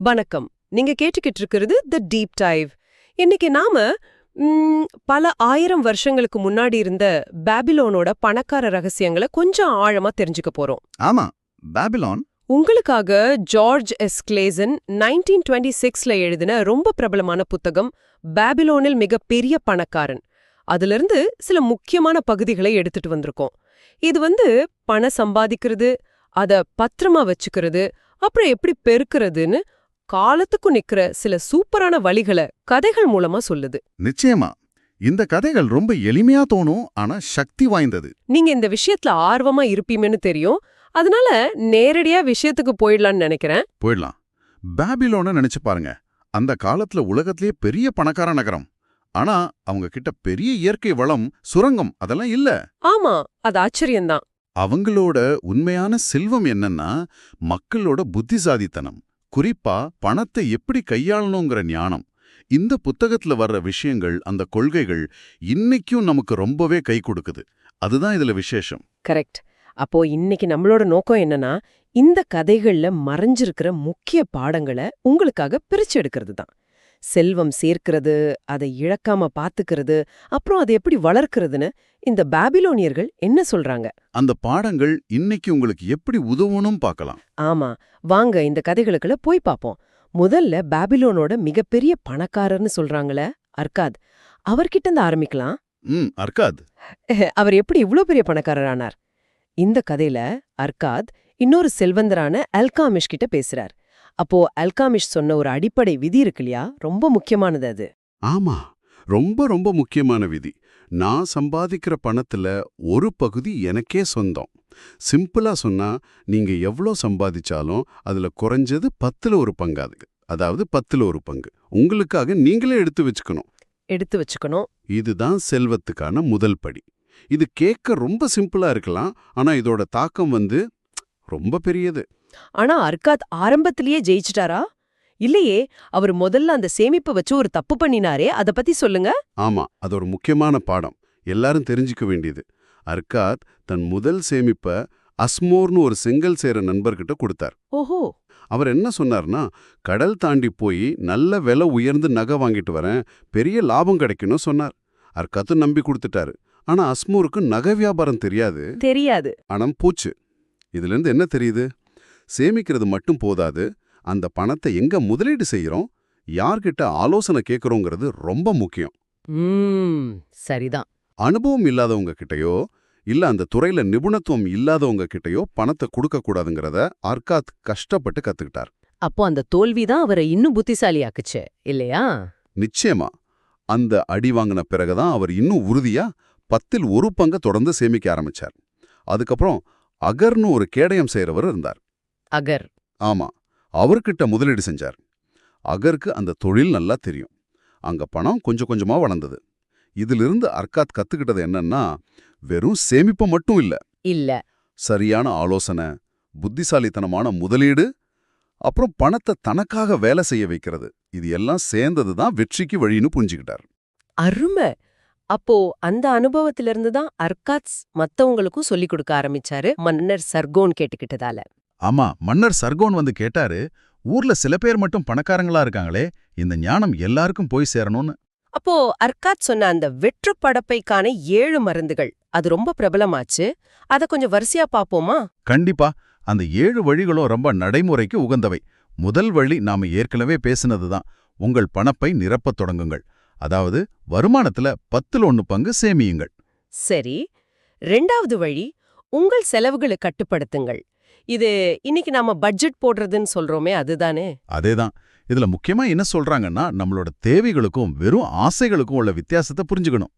வணக்கம். நீங்க கேட்டுக்கிட்டு இருக்கிறது தி டீப் டைவ். இன்னைக்கு நாம பல ஆயிரம் வருஷங்களுக்கு முன்னாடி இருந்த பாபிலோனோட பணக்கார ரகசியங்களை கொஞ்சம் ஆழமா தெரிஞ்சுக்க போறோம். ஆமா, பாபிலோன். உங்களுக்காக ஜார்ஜ் எஸ் கிளேசன் 1926ல எழுதின ரொம்ப பிரபலமான புத்தகம் பாபிலோனில் மிகப்பெரிய பணக்காரன். அதிலிருந்து சில முக்கியமான பகுதிகளை எடுத்துட்டு வந்திருக்கோம். இது பணம் சம்பாதிக்கிறது, அத பத்திரமா வச்சுக்கிறது, அப்புறம் எப்படி பெருக்கிறதுன்னு காலத்துக்கும் நிக்கிற சில சூப்பரான வழிகளை கதைகள் மூலமா சொல்லுது. நிச்சயமா இந்த கதைகள் ரொம்ப எளிமையா தோணும், ஆனா சக்தி வாய்ந்தது. நீங்க இந்த விஷயத்துல ஆர்வமா இருப்பீங்கன்னு தெரியும். அதனால நேரடியா விஷயத்துக்கு போயிடலாம்னு நினைக்கிறேன். போயிடலாம். பாபிலோன நினைச்சு பாருங்க. அந்த காலத்துல உலகத்திலேயே பெரிய பணக்கார நகரம். ஆனா அவங்க கிட்ட பெரிய இயற்கை வளம், சுரங்கம் அதெல்லாம் இல்ல. ஆமா, அது ஆச்சரியம்தான். அவங்களோட உண்மையான செல்வம் என்னன்னா மக்களோட புத்திசாலித்தனம், குறிப்பா பணத்தை எப்படி கையாளணுங்கிற ஞானம். இந்த புத்தகத்துல வர்ற விஷயங்கள், அந்த கொள்கைகள் இன்னைக்கும் நமக்கு ரொம்பவே கை கொடுக்குது. அதுதான் இதுல விசேஷம். கரெக்ட். அப்போ இன்னைக்கு நம்மளோட நோக்கம் என்னன்னா, இந்த கதைகள்ல மறைஞ்சிருக்கிற முக்கிய பாடங்களை உங்களுக்காக பிரிச்சு எடுக்கிறது தான். செல்வம் சேர்க்கிறது, அதை இழக்காம பாத்துக்கிறது, அப்புறம் அதை எப்படி வளர்க்கிறதுன்னு இந்த பாபிலோனியர்கள் என்ன சொல்றாங்க. அந்த பாடங்கள் இன்னைக்கு உங்களுக்கு எப்படி உதவணும் பார்க்கலாம். ஆமா, வாங்க இந்த கதைகளுக்குள்ள போய் பாப்போம். முதல்ல பாபிலோனோட மிகப்பெரிய பணக்காரர்னு சொல்றாங்களே அர்காத், அவர்கிட்ட இருந்து ஆரம்பிக்கலாம். அர்காத் அவர் எப்படி இவ்ளோ பெரிய பணக்காரர் ஆனார்? இந்த கதையில அர்காத் இன்னொரு செல்வந்தரான அல்காமிஷ் கிட்ட பேசுறார். அப்போ அல்காமிஷ் சொன்ன ஒரு அடிப்படை விதி இருக்கு இல்லையா, ரொம்ப முக்கியமானது அது. ஆமா, ரொம்ப ரொம்ப முக்கியமான விதி. நான் சம்பாதிக்கிற பணத்துல ஒரு பகுதி எனக்கே சொந்தம். சிம்பிளா சொன்னா, நீங்க எவ்வளோ சம்பாதிச்சாலும் அதுல குறைஞ்சது 10ல் ஒரு பங்காது. அதாவது 10ல் ஒரு பங்கு உங்களுக்காக நீங்களே எடுத்து வச்சுக்கணும். இதுதான் செல்வத்துக்கான முதல் படி. இது கேட்க ரொம்ப சிம்பிளா இருக்கலாம், ஆனா இதோட தாக்கம் ரொம்ப பெரியது. ஆனா அர்காத் ஆரம்பத்திலேயே ஜெயிச்சிட்டாரா? இல்லையே, அவர் முதல்ல அந்த சேமிப்பை வச்சு ஒரு தப்பு பண்ணினாரே, அத பத்தி சொல்லுங்க. ஆமா, அது ஒரு முக்கியமான பாடம், எல்லாரும் தெரிஞ்சுக்க வேண்டியது. அர்காத் தன் முதல் சேமிப்ப அஸ்மோர்னு ஒரு செங்கல் சேர நண்பர்கிட்ட கொடுத்தார். ஓஹோ. அவர் என்ன சொன்னார்னா, கடல் தாண்டி போய் நல்ல விலை உயர்ந்து நகை வாங்கிட்டு வரேன், பெரிய லாபம் கிடைக்கணும் சொன்னார். அர்காத்தும் நம்பி கொடுத்துட்டாரு. ஆனா அஸ்மோருக்கு நகை வியாபாரம் தெரியாது. ஆனம் போச்சு. இதுல இருந்து என்ன தெரியுது? சேமிக்கிறது மட்டும் போதாது, அந்த பணத்தை எங்க முதலீடு செய்யறோம், யார்கிட்ட ஆலோசனை கேட்கறோங்கிறது ரொம்ப முக்கியம். சரிதான். அனுபவம் இல்லாதவங்க கிட்டயோ இல்ல அந்த துறையில நிபுணத்துவம் இல்லாதவங்க கிட்டயோ பணத்தை கொடுக்க கூடாதுங்கிறத அர்காத் கஷ்டப்பட்டு கத்துக்கிட்டார். அப்போ அந்த தோல்விதான் அவரை இன்னும் புத்திசாலியாக்குச்சு இல்லையா? நிச்சயமா. அந்த அடி வாங்கின பிறகுதான் அவர் இன்னும் உறுதியா 10ல் ஒரு பங்க தொடர்ந்து சேமிக்க ஆரம்பிச்சார். அதுக்கப்புறம் அகர்னு ஒரு கேடயம் செய்யறவர் இருந்தார். அகர்? ஆமா, அவர்கிட்ட முதலீடு செஞ்சார். அகருக்கு அந்த தொழில் நல்லா தெரியும். அங்க பணம் கொஞ்சம் கொஞ்சமா வளர்ந்தது. இதிலிருந்து அர்காத் கத்துக்கிட்டது என்னன்னா, வெறும் சேமிப்பு மட்டும் இல்ல, சரியான ஆலோசனை, புத்திசாலித்தனமான முதலீடு, அப்புறம் பணத்தை தனக்காக வேலை செய்ய வைக்கிறது, இது எல்லாம் சேர்ந்ததுதான் வெற்றிக்கு வழின்னு புரிஞ்சுக்கிட்டார். அருமை. அப்போ அந்த அனுபவத்திலிருந்து தான் அர்காத் மத்தவங்களுக்கும் சொல்லிக் கொடுக்க ஆரம்பிச்சாரு, மன்னர் சர்கோன் கேட்டுக்கிட்டதால. ஆமா, மன்னர் சர்கோன் கேட்டாரு, ஊர்ல சில பேர் மட்டும் பணக்காரங்களா இருக்காங்களே, இந்த ஞானம் எல்லாருக்கும் போய் சேரணும்னு. அப்போ அர்காத் சொன்ன அந்த வெற்று படப்பைக்கான 7 மருந்துகள், அது ரொம்ப பிரபலமாச்சு. அத கொஞ்சம் வரிசையா பாப்போமா? கண்டிப்பா. அந்த 7 வழிகளும் ரொம்ப நடைமுறைக்கு உகந்தவை. முதல் வழி நாம ஏற்கனவே பேசினதுதான், உங்கள் பணப்பை நிரப்பத் தொடங்குங்கள். அதாவது வருமானத்துல 10ல் 1 பங்கு சேமியுங்கள். சரி. 2வது வழி, உங்கள் செலவுகளை கட்டுப்படுத்துங்கள். இது இன்னைக்கு நாம பட்ஜெட் போடுறதுன்னு சொல்றோமே, அதுதானே? அதேதான். இதுல முக்கியமா என்ன சொல்றாங்கன்னா, நம்மளோட தேவைகளுக்கும் வெறும் ஆசைகளுக்கும் உள்ள வித்தியாசத்தை புரிஞ்சுக்கணும்.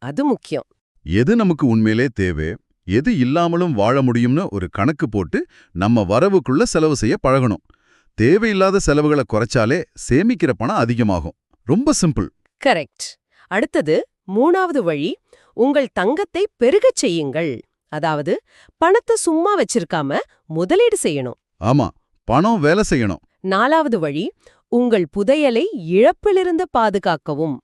அது முக்கியம். எது நமக்கு உண்மையிலே தேவை, எது இல்லாமலும் வாழ முடியும்னு ஒரு கணக்கு போட்டு நம்ம வரவுக்குள்ள செலவு செய்ய பழகணும். தேவையில்லாத செலவுகளை குறைச்சாலே சேமிக்கிற பணம் அதிகமாகும். ரொம்ப சிம்பிள். கரெக்ட். அடுத்தது 3வது வழி, உங்கள் தங்கத்தை பெருகச் செய்யுங்கள். அதாவது பணத்தை சும்மா வச்சிருக்காம முதலீடு செய்யணும். ஆமா, பணம் வேலை செய்யணும். 4வது வழி, உங்கள் புதையலை இழப்பிலிருந்து பாதுகாக்கவும்.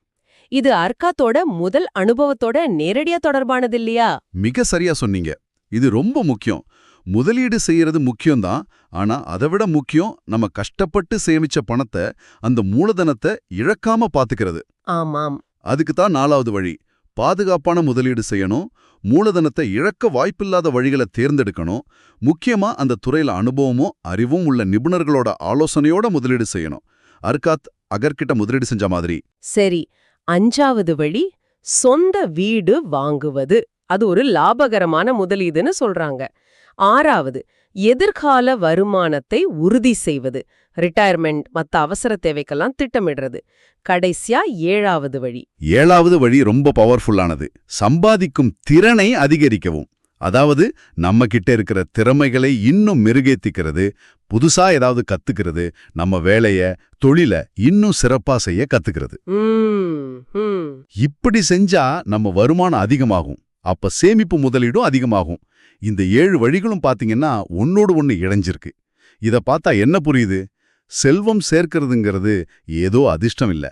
இது அர்காத்தோட முதல் அனுபவத்தோட நேரடியா தொடர்பானது இல்லையா? மிக சரியா சொன்னீங்க. இது ரொம்ப முக்கியம். முதலீடு செய்யறது முக்கியம்தான். ஆனா அதை விட முக்கியம் நம்ம கஷ்டப்பட்டு சேமிச்ச பணத்தை, அந்த மூலதனத்தை இழக்காம பாத்துக்கிறது. ஆமாம். அதுக்கு தான் 4வது வழி. பாதுகாப்பான முதலீடு செய்யணும், மூலதனத்தை இழக்க வாய்ப்பில்லாத வழிகளை தேர்ந்தெடுக்கணும், முக்கியமா அந்த துறையில அனுபவமும் அறிவும் உள்ள நிபுணர்களோட ஆலோசனையோட முதலீடு செய்யணும். அர்காத் அகர்கிட்ட முதலீடு செஞ்ச மாதிரி. சரி, 5வது வழி சொந்த வீடு வாங்குவது. அது ஒரு லாபகரமான முதலீடுன்னு சொல்றாங்க. 6வது எதிர்கால வருமானத்தை உறுதி செய்வது. ரிட்டையர்மெண்ட் மத்த அவசர தேவைக்கெல்லாம் திட்டமிடுறது. கடைசியா 7வது வழி. 7வது வழி ரொம்ப பவர்ஃபுல்லானது. சம்பாதிக்கும் திறனை அதிகரிக்கவும். அதாவது நம்ம கிட்ட இருக்கிற திறமைகளை இன்னும் மெருகேத்திக்கிறது, புதுசா ஏதாவது கத்துக்கிறது, நம்ம வேலைய தொழில இன்னும் சிறப்பா செய்ய கத்துக்கிறது. இப்படி செஞ்சா நம்ம வருமானம் அதிகமாகும். அப்ப சேமிப்பு முதலீடும் அதிகமாகும். இந்த 7 வழிகளும் பாத்தீங்கன்னா ஒன்னோடு ஒன்னு இணைஞ்சிருக்கு. இத பார்த்தா என்ன புரியுது? செல்வம் சேர்க்கிறதுங்கிறது ஏதோ அதிர்ஷ்டம் இல்ல.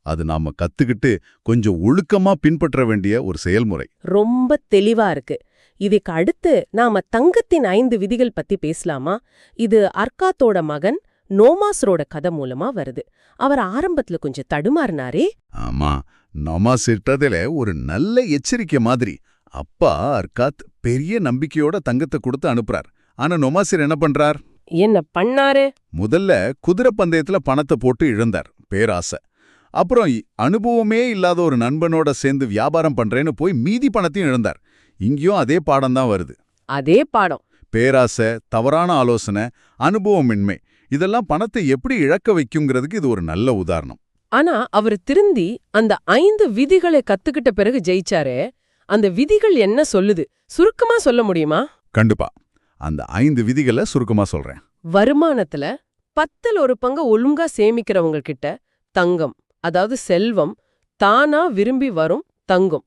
அது நாம கத்துக்கிட்டு கொஞ்சம் ஒழுக்கமா பின்பற்ற வேண்டிய ஒரு செயல்முறை. ரொம்ப தெளிவா இருக்கு. இதுக்கு அடுத்து நாம தங்கத்தின் 5 விதிகள் பத்தி பேசலாமா? இது அர்காத்தோட மகன் நோமாசரோட கதை மூலமா வருது. அவர் ஆரம்பத்துல கொஞ்சம் தடுமாறினாரே. ஆமா, நோமாஸ் இட்டதுல ஒரு நல்ல எச்சரிக்கை மாதிரி. அப்பா அர்காத் பெரிய நம்பிக்கையோட தங்கத்தை கொடுத்து அனுப்புறார். ஆனா நோமாசிர் என்ன பண்றார்? என்ன பண்ணாரு? முதல்ல குதிரை பந்தயத்துல பணத்தை போட்டு இழந்தார், பேராசை. அப்புறம் அனுபவமே இல்லாத ஒரு நண்பனோட சேர்ந்து வியாபாரம் பண்றேன்னு போய் மீதி பணத்தையும் இழந்தார். இங்கேயும் அதே பாடம் தான் வருது. அதே பாடம். பேராசை, தவறான ஆலோசனை, அனுபவமின்மை, இதெல்லாம் பணத்தை எப்படி இழக்க வைக்குங்கிறதுக்கு இது ஒரு நல்ல உதாரணம். ஆனா அவர் திருந்தி அந்த 5 விதிகளை கத்துக்கிட்ட பிறகு ஜெயிச்சாரே. அந்த விதிகள் என்ன சொல்லுது? சுருக்கமா சொல்ல முடியுமா? கண்டிப்பா. அந்த 5 விதிகளை சுருக்கமா சொல்றேன். வருமானத்துல 10ல் ஒரு பங்கு ஒழுங்கா சேமிக்கிறவங்க கிட்ட தங்கம், அதாவது செல்வம், தானா விரும்பி வரும் தங்கம்.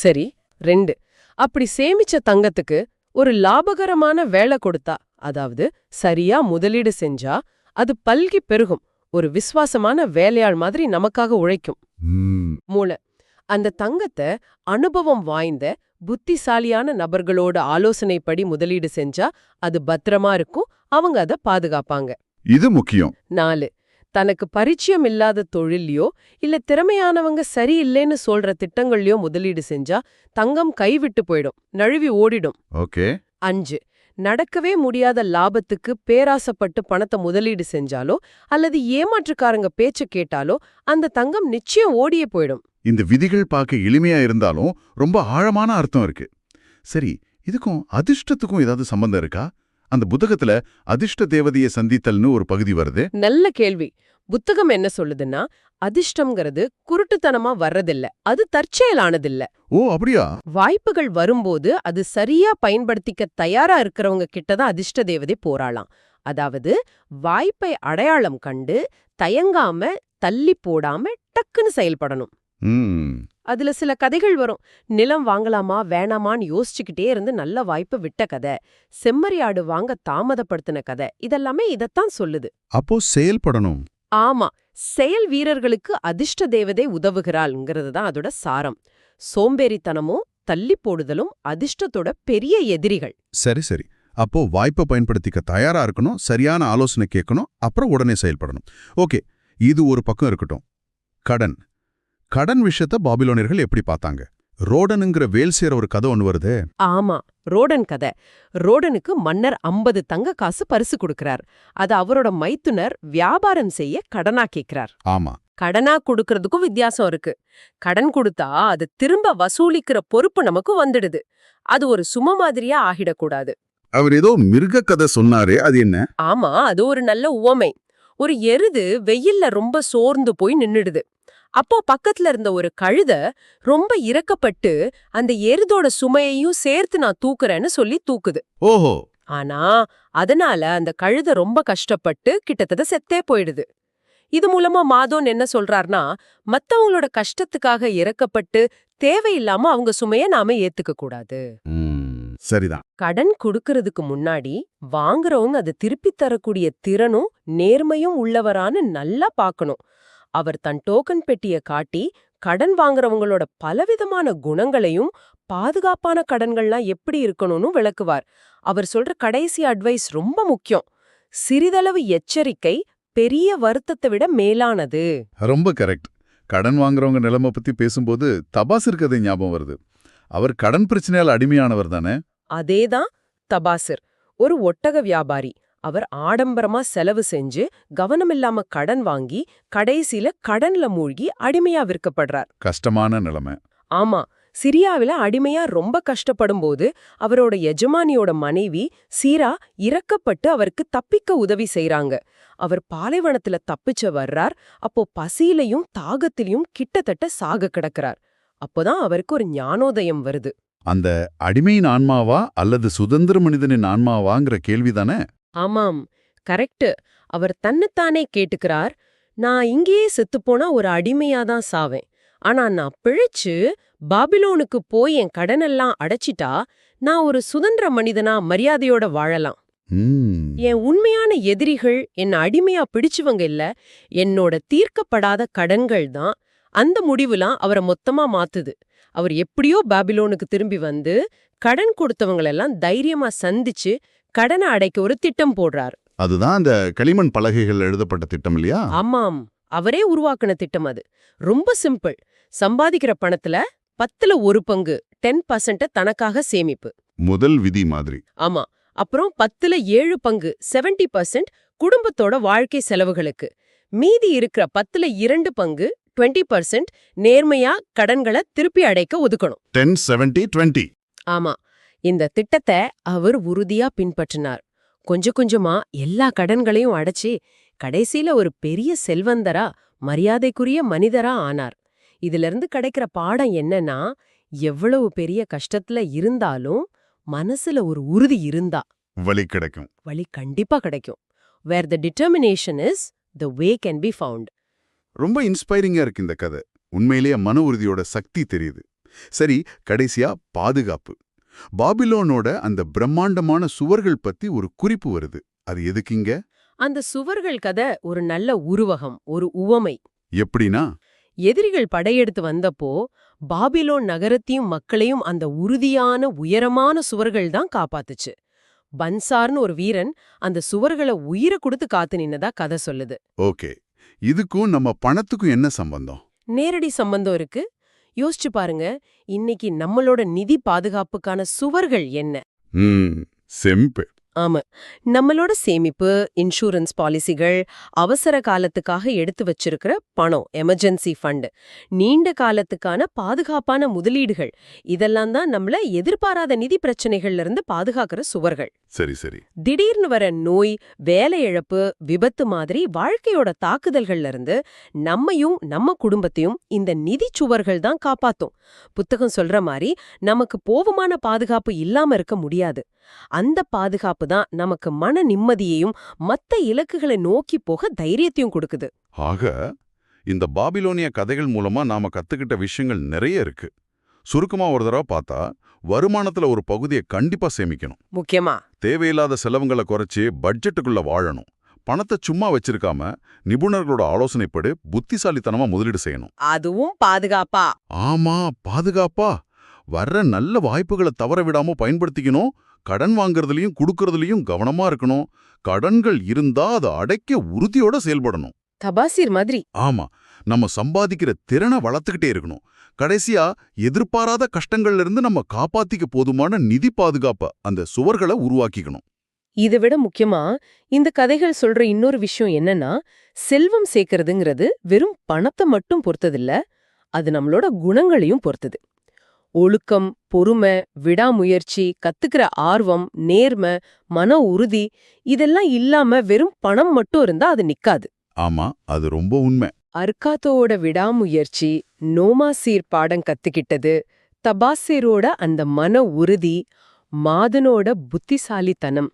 சரி. 2, அப்படி சேமிச்ச தங்கத்துக்கு ஒரு லாபகரமான வேலை கொடுத்தா, அதாவது சரியா முதலீடு செஞ்சா அது பல்கி பெருகும். ஒரு விசுவாசமான வேலையாள் மாதிரி நமக்காக உழைக்கும். 3, அந்த தங்கத்தை அனுபவம் வாய்ந்த புத்திசாலியான நபர்களோட ஆலோசனைப்படி முதலீடு செஞ்சா அது பத்திரமா இருக்கும், அவங்க அதை பாதுகாப்பாங்க. இது முக்கியம். 4, தனக்கு பரிச்சயம் இல்லாத தொழிலையோ இல்ல திறமையானவங்க சரியில்லைன்னு சொல்ற திட்டங்கள்லயோ முதலீடு செஞ்சா தங்கம் கைவிட்டு போயிடும், நழுவி ஓடிடும். ஓகே. 5, நடக்கவே முடியாத லாபத்துக்கு பேராசப்பட்டு பணத்தை முதலீடு செஞ்சாலோ அல்லது ஏமாற்றுக்காரங்க பேச்ச கேட்டாலோ அந்த தங்கம் நிச்சயம் ஓடியே போயிடும். இந்த விதிகள் பார்க்க எளிமையா இருந்தாலும் ரொம்ப ஆழமான அர்த்தம் இருக்கு. சரி, இதுக்கும் அதிர்ஷ்டத்துக்கும் ஏதாவது சம்பந்தம் இருக்கா? அந்த புத்தகத்துல அதிர்ஷ்ட தேவதையை சந்தித்தல்னு ஒரு பகுதி வருது. நல்ல கேள்வி. புத்தகம் என்ன சொல்லுதுன்னா, அதிர்ஷ்டம்ங்கிறது குருட்டுத்தனமா வர்றதில்ல, அது தற்செயலானதில்ல. ஓ, அப்படியா? வாய்ப்புகள் வரும்போது அது சரியா பயன்படுத்திக்க தயாரா இருக்கிறவங்க கிட்டதான் அதிர்ஷ்ட தேவதை போராளாம். அதாவது வாய்ப்பை அடையாளம் கண்டு தயங்காம தள்ளி போடாம டக்குன்னு செயல்படணும். அதுல சில கதைகள் வரும். நிலம் வாங்கலாமா வேணாமான்னு யோசிச்சுக்கிட்டே இருந்து நல்ல வாய்ப்பு விட்ட கதை, செம்மறியாடு வாங்க தாமதப்படுத்தின கதை, இதெல்லாமே இதத்தான் சொல்லுது. அப்போ செயல்படணும். ஆமா, செயல் வீரர்களுக்கு அதிர்ஷ்ட தேவதை உதவுகிறாள்ங்கிறது தான் அதோட சாரம். சோம்பேறித்தனமும் தள்ளி போடுதலும் அதிர்ஷ்டத்தோட பெரிய எதிரிகள். சரி சரி. அப்போ வாய்ப்பை பயன்படுத்திக்க தயாரா இருக்கணும், சரியான ஆலோசனை கேட்கணும், அப்புறம் உடனே செயல்படணும். ஓகே, இது ஒரு பக்கம் இருக்கட்டும். கடன் விஷயத்த பாபிலோனியர்கள் எப்படி பார்த்தாங்க? ரோடனுங்கிற வேல்சியர் ஒரு கதை ஒன்று வருது. ஆமா, ரோடன் கதை. ரோடனுக்கு மன்னர் 50 தங்க காசு பரிசு கொடுக்கிறார். அது அவரோட மைத்துனர் வியாபாரம் செய்ய கடனா கேட்கிறார். ஆமா, கடனா கொடுக்கறதுக்கும் வித்தியாசம் இருக்கு. கடன் கொடுத்தா அது திரும்ப வசூலிக்கிற பொறுப்பு நமக்கு வந்துடுது. அது ஒரு சும மாதிரியா ஆகிடக்கூடாது. அவர் ஏதோ மிருக கதை சொன்னாரே, அது என்ன? ஆமா, அது ஒரு நல்ல உவமை. ஒரு எருது வெயில்ல ரொம்ப சோர்ந்து போய் நின்னுடுது. அப்போ பக்கத்துல இருந்த ஒரு கழுத ரொம்ப இரக்கப்பட்டு அந்த எருதோட சுமையையும் சேர்த்து நான் தூக்குறேன்னு சொல்லி தூக்குது. ஓஹோ. ஆனா அதனால அந்த கழுத ரொம்ப கஷ்டப்பட்டு கிட்டத்தட்ட செத்தே போயிடுது. இது மூலமா மாதோன் என்ன சொல்றார்னா, மத்தவங்களோட கஷ்டத்துக்காக இரக்கப்பட்டு தேவையில்லாம அவங்க சுமைய நாம ஏத்துக்க கூடாது. சரிதான். கடன் கொடுக்கறதுக்கு முன்னாடி வாங்குறவங்க அதை திருப்பி தரக்கூடிய திறனும் நேர்மையும் உள்ளவரான்னு நல்லா பார்க்கணும். அவர் தன் டோக்கன் பெட்டியை காட்டி கடன் வாங்குறவங்களோட பலவிதமான குணங்களையும் பாதுகாப்பான கடன்கள்லாம் எப்படி இருக்கணும்னு விளக்குவார். அவர் சொல்ற கடைசி அட்வைஸ் ரொம்ப முக்கியம். சிறிதளவு எச்சரிக்கை பெரிய வருத்தத்தை விட மேலானது. ரொம்ப கரெக்ட். கடன் வாங்குறவங்க நிலைமை பத்தி பேசும்போது தபாசிர் கதை ஞாபகம் வருது. அவர் கடன் பிரச்சனையால் அடிமையானவர் தானே? அதேதான் தபாசிர். ஒரு ஒட்டக வியாபாரி. அவர் ஆடம்பரமா செலவு செஞ்சு கவனமில்லாம கடன் வாங்கி கடைசியில கடன்ல மூழ்கி அடிமையா விற்கப்படுறார். கஷ்டமான நிலைமை. ஆமா, சிரியாவில அடிமையா ரொம்ப கஷ்டப்படும் போது அவரோட எஜமானியோட மனைவி சீரா இறக்கப்பட்டு அவருக்கு தப்பிக்க உதவி செய்றாங்க. அவர் பாலைவனத்துல தப்பிச்சு வர்றார். அப்போ பசியிலையும் தாகத்திலையும் கிட்டத்தட்ட சாக கிடக்கிறார். அப்போதான் அவருக்கு ஒரு ஞானோதயம் வருது. அந்த அடிமையின் ஆன்மாவா அல்லது சுதந்திர மனிதனின் ஆன்மாவாங்கிற கேள்விதானே? ஆமாம், கரெக்ட். அவர் தன்னைத்தானே கேட்டுக்கிறார். நான் இங்கேயே செத்துப்போனா ஒரு அடிமையாதான் சாவேன். ஆனா நான் பிழைச்சு பாபிலோனுக்கு போய் என் கடனெல்லாம் அடைச்சிட்டா நான் ஒரு சுதந்திர மனிதனா மரியாதையோட வாழலாம். என் உண்மையான எதிரிகள் என்ன அடிமையா பிடிச்சுவங்க இல்ல, என்னோட தீர்க்கப்படாத கடன்கள் தான். அந்த முடிவுலாம் அவரை மொத்தமா மாத்துது. அவர் எப்படியோ பாபிலோனுக்கு திரும்பி வந்து கடன் கொடுத்தவங்களெல்லாம் தைரியமா சந்திச்சு கடனை அடைக்க ஒரு திட்டம் போடுறார். அதுதான் அந்த களிமண் பலகைகள் எழுதப்பட்ட திட்டம் இல்லையா? ஆமாம், அவரே உருவாக்குன திட்டம் அது. ரொம்ப சிம்பிள். சம்பாதிக்கிற பணத்துல 10ல 1 பங்கு 10% தனக்காக சேமிப்பு. முதல் விதி மாதிரி. ஆமா. அப்புறம் 10ல 7 பங்கு 70% குடும்பத்தோட வாழ்க்கை செலவுகளுக்கு. மீதி இருக்கிற 10ல 2 பங்கு 20% நேர்மையா கடன்களை திருப்பி அடைக்க ஒதுக்கணும். 10-70-20. ஆமா, இந்த திட்டத்தை அவர் உறுதியா பின்பற்றினார். கொஞ்சம் கொஞ்சமா எல்லா கடன்களையும் அடைச்சி கடைசியில ஒரு பெரிய செல்வந்தரா மரியாதைக்குரிய மனிதரா ஆனார். இதிலிருந்து கிடைக்கிற பாடம் என்னன்னா, எவ்வளவு பெரிய கஷ்டத்துல இருந்தாலும் மனசுல ஒரு உறுதி இருந்தா வழி கிடைக்கும். வழி கண்டிப்பா கிடைக்கும். Where the determination is, the way can be found. ரொம்ப இன்ஸ்பைரிங்கா இருக்கு இந்த கதை. உண்மையிலேயே மன உறுதியோட சக்தி தெரியுது. சரி, கடைசியா பாதுகாப்பு. பாபிலோனோட அந்த பிரம்மாண்டமான சுவர்கள் பத்தி ஒரு குறிப்பு வருது. அது எதுக்குங்க? அந்த சுவர்கள் கதை ஒரு நல்ல உருவகம், ஒரு உவமை. எப்படின்னா, எதிரிகள் படையெடுத்து வந்தப்போ பாபிலோன் நகரத்தையும் மக்களையும் அந்த உறுதியான உயரமான சுவர்கள் தான் காப்பாத்துச்சு. பன்சார்னு ஒரு வீரன் அந்த சுவர்களை உயிரை கொடுத்து காத்து நின்னதா கதை சொல்லுது. ஓகே, இதுக்கும் நம்ம பணத்துக்கும் என்ன சம்பந்தம்? நேரடி சம்பந்தம் இருக்கு. யோசிச்சு பாருங்க, இன்னைக்கு நம்மளோட நிதி பாதுகாப்புக்கான சுவர்கள் என்ன? செம்பு. ஆமா, நம்மளோட சேமிப்பு, இன்சூரன்ஸ் பாலிசிகள், அவசர காலத்துக்காக எடுத்து வச்சிருக்கிற பணம், எமர்ஜென்சி ஃபண்ட், நீண்ட காலத்துக்கான பாதுகாப்பான முதலீடுகள், இதெல்லாம் தான் நம்மள எதிர்பாராத நிதி பிரச்சனைகள்ல இருந்து பாதுகாக்கிற சுவர்கள். சரி சரி. திடீர்னு வர நோய், வேலை இழப்பு, விபத்து மாதிரி வாழ்க்கையோட தாக்குதல்கள்ல இருந்து நம்மையும் நம்ம குடும்பத்தையும் இந்த நிதி சுவர்கள் தான் காப்பாத்தும். புத்தகம் சொல்ற மாதிரி நமக்கு போவமான பாதுகாப்பு இல்லாம இருக்க முடியாது. அந்த பாதுகாப்பு தான் நமக்கு மன நிம்மதியையும் மத்த இலக்குகளை நோக்கி போக தைரியத்தையும் கொடுக்குது. ஆக, இந்த பாபிலோனிய கதைகள் மூலமா நாம கத்துக்கிட்ட விஷயங்கள் நிறைய இருக்கு. சுருக்கமா ஒரு தடவை பார்த்தா, வருமானத்துல ஒரு பகுதியை கண்டிப்பா சேமிக்கணும். முக்கியமா தேவையில்லாத செலவுங்களை குறைச்சி பட்ஜெட்டுக்குள்ள வாழணும். பணத்தை சும்மா வச்சிருக்காம நிபுணர்களோட ஆலோசனைப்படி புத்திசாலித்தனமா முதலீடு செய்யணும். அதுவும் பாதுகாப்பா. ஆமா, பாதுகாப்பா. வர்ற நல்ல வாய்ப்புகளை தவற விடாம பயன்படுத்திக்கணும். கடன் வாங்குறதுலயும் குடுக்கறதுலயும் கவனமா இருக்கணும். கடன்கள் இருந்தா அதை அடைக்க உறுதியோட செயல்படணும். தபாசிர் மாதிரி. ஆமா, நம்ம சம்பாதிக்கிற திறனை வளர்த்துக்கிட்டே இருக்கணும். கடைசியா, எதிர்பாராத கஷ்டங்கள்ல இருந்து நம்ம காப்பாத்திக்க போதுமான நிதி பாதுகாப்ப, அந்த சுவர்களை உருவாக்கிக்கணும். இதை விட முக்கியமா இந்த கதைகள் சொல்ற இன்னொரு விஷயம் என்னன்னா, செல்வம் சேர்க்கறதுங்கிறது வெறும் பணத்தை மட்டும் பொறுத்ததில்ல, அது நம்மளோட குணங்களையும் பொறுத்தது. ஒழுக்கம், பொறுமை, விடாமுயற்சி, கத்துக்கிற ஆர்வம், நேர்மை, மன உறுதி, இதெல்லாம் இல்லாம வெறும் பணம் மட்டும் இருந்தா அது நிக்காது. ஆமா, அது ரொம்ப உண்மை. அர்காத்தோட விடாமுயற்சி, நோமாசீர் பாடம் கத்துக்கிட்டது, தபாசேரோட அந்த மன உறுதி, மாதனோட புத்திசாலித்தனம்,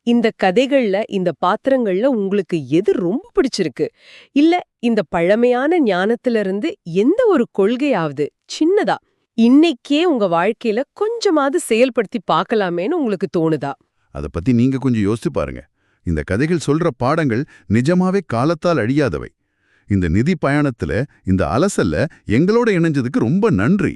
இந்த கதைகள்ல, இந்த பாத்திரங்கள்ல உங்களுக்கு எது ரொம்ப பிடிச்சிருக்கு? இல்ல இந்த பழமையான ஞானத்திலிருந்து எந்த ஒரு கொள்கையாவது சின்னதா இன்னைக்கே உங்க வாழ்க்கையில கொஞ்சமாவது செயல்படுத்தி பார்க்கலாமேன்னு உங்களுக்கு தோணுதா? அத பத்தி நீங்க கொஞ்சம் யோசிச்சு பாருங்க. இந்த கதைகள் சொல்ற பாடங்கள் நிஜமாவே காலத்தால் அழியாதவை. இந்த நிதி பயணத்துல, இந்த அலசல்ல எங்களோட இணைஞ்சதுக்கு ரொம்ப நன்றி.